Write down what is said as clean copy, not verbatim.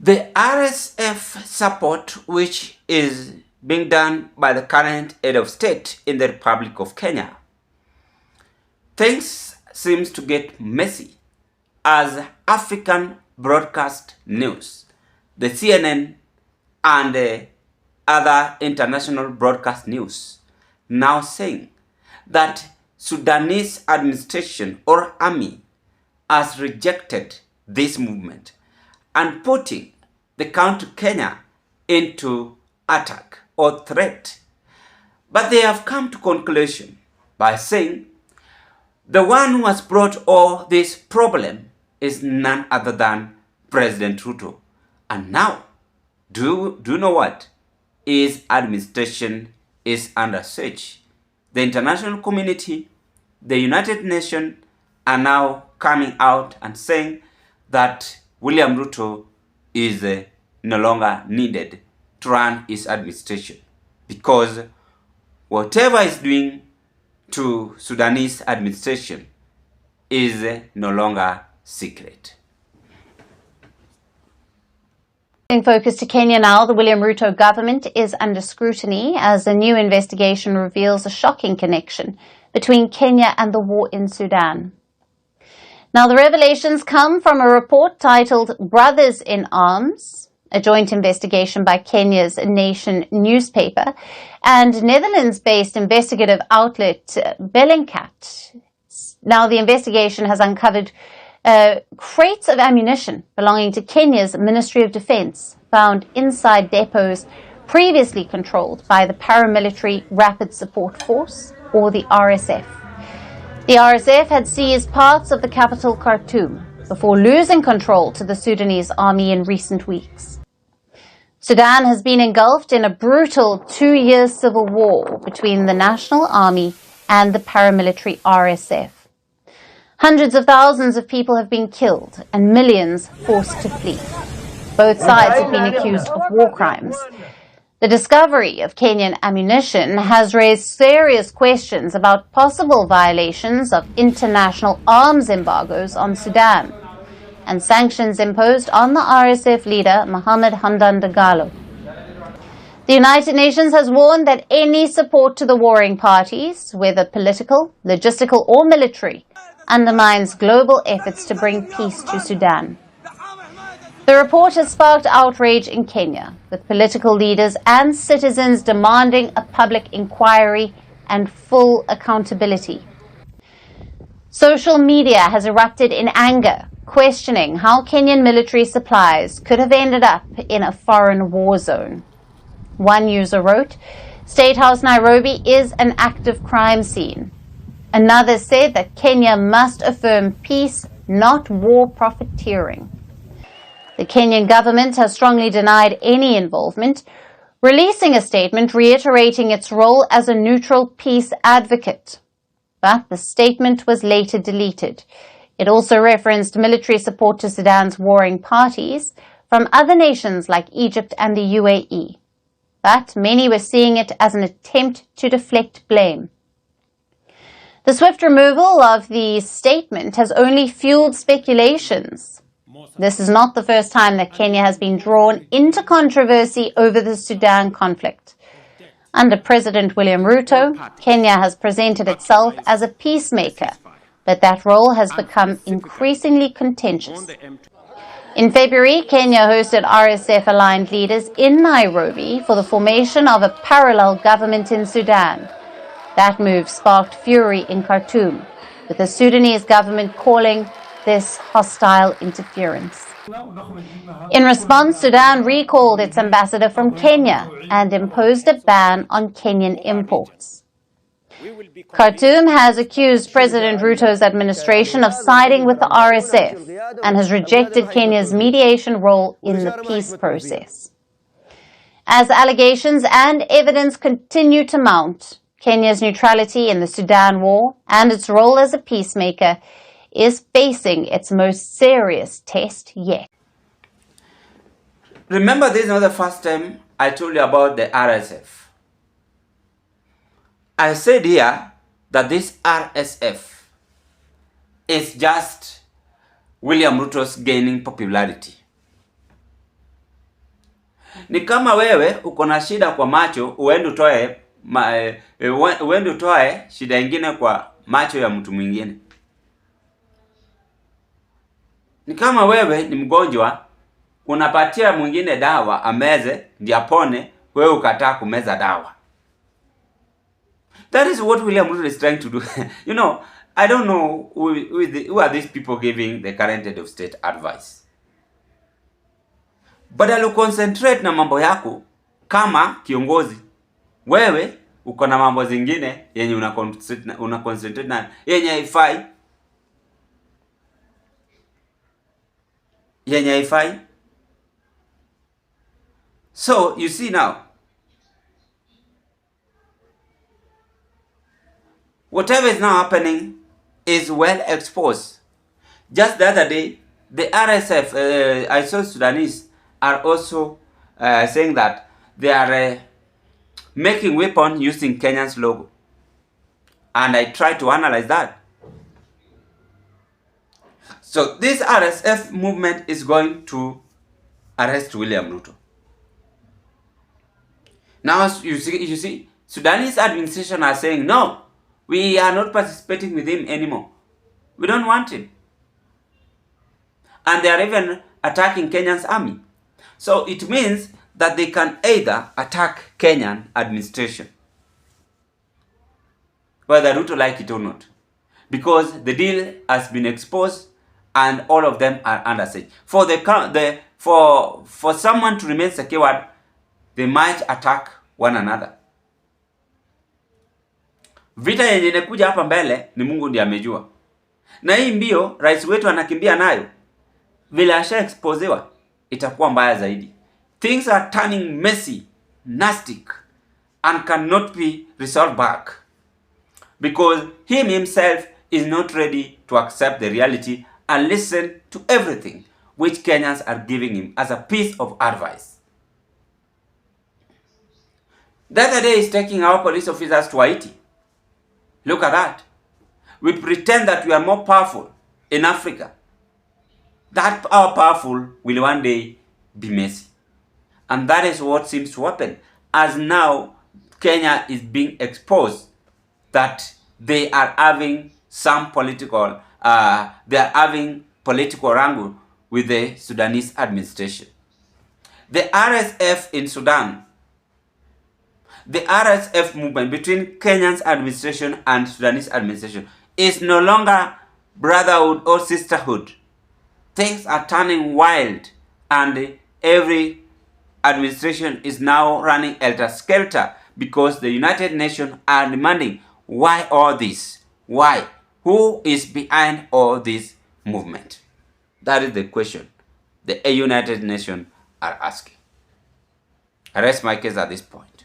The RSF support, which is being done by the current head of state in the Republic of Kenya, things seems to get messy as African broadcast news, the CNN and other international broadcast news, now saying that Sudanese administration or army has rejected this movement and putting the country Kenya into attack or threat. But they have come to conclusion by saying the one who has brought all this problem is none other than President Ruto. And now, do you know what? His administration is under siege. The international community, the United Nations are now coming out and saying that William Ruto is no longer needed to run his administration because whatever he's doing to Sudanese administration is no longer secret. Focus to Kenya now. The William Ruto government is under scrutiny as a new investigation reveals a shocking connection between Kenya and the war in Sudan. Now, the revelations come from a report titled Brothers in Arms, a joint investigation by Kenya's Nation newspaper and Netherlands-based investigative outlet Bellingcat. Now, the investigation has uncovered crates of ammunition belonging to Kenya's Ministry of Defense found inside depots previously controlled by the Paramilitary Rapid Support Force, or the RSF. The RSF had seized parts of the capital Khartoum before losing control to the Sudanese army in recent weeks. Sudan has been engulfed in a brutal 2-year civil war between the national army and the paramilitary RSF. Hundreds of thousands of people have been killed and millions forced to flee. Both sides have been accused of war crimes. The discovery of Kenyan ammunition has raised serious questions about possible violations of international arms embargoes on Sudan and sanctions imposed on the RSF leader Mohammed Hamdan Dagalo. The United Nations has warned that any support to the warring parties, whether political, logistical or military, undermines global efforts to bring peace to Sudan. The report has sparked outrage in Kenya, with political leaders and citizens demanding a public inquiry and full accountability. Social media has erupted in anger, questioning how Kenyan military supplies could have ended up in a foreign war zone. One user wrote, "State House Nairobi is an active crime scene." Another said that Kenya must affirm peace, not war profiteering. The Kenyan government has strongly denied any involvement, releasing a statement reiterating its role as a neutral peace advocate. But the statement was later deleted. It also referenced military support to Sudan's warring parties from other nations like Egypt and the UAE. But many were seeing it as an attempt to deflect blame. The swift removal of the statement has only fueled speculations. This is not the first time that Kenya has been drawn into controversy over the Sudan conflict. Under President William Ruto, Kenya has presented itself as a peacemaker, but that role has become increasingly contentious. In February, Kenya hosted RSF-aligned leaders in Nairobi for the formation of a parallel government in Sudan. That move sparked fury in Khartoum, with the Sudanese government calling this hostile interference. In response, Sudan recalled its ambassador from Kenya and imposed a ban on Kenyan imports. Khartoum has accused President Ruto's administration of siding with the RSF and has rejected Kenya's mediation role in the peace process. As allegations and evidence continue to mount, Kenya's neutrality in the Sudan war and its role as a peacemaker is facing its most serious test yet. Remember, this is not the first time I told you about the RSF. I said here that this RSF is just William Ruto's gaining popularity. Ni kama wewe uko na shida kwa macho, uende utoe shida ingine kwa macho ya mtu mwingine. Ni kama wewe ni mgonjwa, unapatia mwingine dawa ameze ndio apone, wewe ukataa kumeza dawa. That is what William Ruto is trying to do. You know, I don't know who are these people giving the current head of state advice. Badala concentrate na mambo yako kama kiongozi, wewe uko na mambo zingine yenye una concentrate na yenye haifai. So you see now, whatever is now happening is well exposed. Just the other day, the RSF, I saw Sudanese are also saying that they are making weapons using Kenya's logo. And I try to analyze that. So this RSF movement is going to arrest William Ruto. Now you see, Sudanese administration are saying, no, we are not participating with him anymore. We don't want him. And they are even attacking Kenya's army. So it means that they can either attack Kenyan administration, whether Ruto like it or not, because the deal has been exposed and all of them are under siege. For someone to remain secured, they might attack one another. Vita yenye inakuja hapa mbele ni Mungu ndiye amejua. Na hii mbio rais wetu anakimbia nayo, vile asha exposewa, itakuwa mbaya zaidi. Things are turning messy, nasty, and cannot be resolved back. Because him himself is not ready to accept the reality and listen to everything which Kenyans are giving him as a piece of advice. The other day is taking our police officers to Haiti. Look at that. We pretend that we are more powerful in Africa. That our powerful will one day be messy. And that is what seems to happen. As now Kenya is being exposed that they are having some political, wrangle with the Sudanese administration. The RSF in Sudan, the RSF movement between Kenya's administration and Sudanese administration is no longer brotherhood or sisterhood. Things are turning wild and every administration is now running helter-skelter because the United Nations are demanding, why all this? Why? Who is behind all this movement? That is the question the United Nations are asking. I rest my case at this point.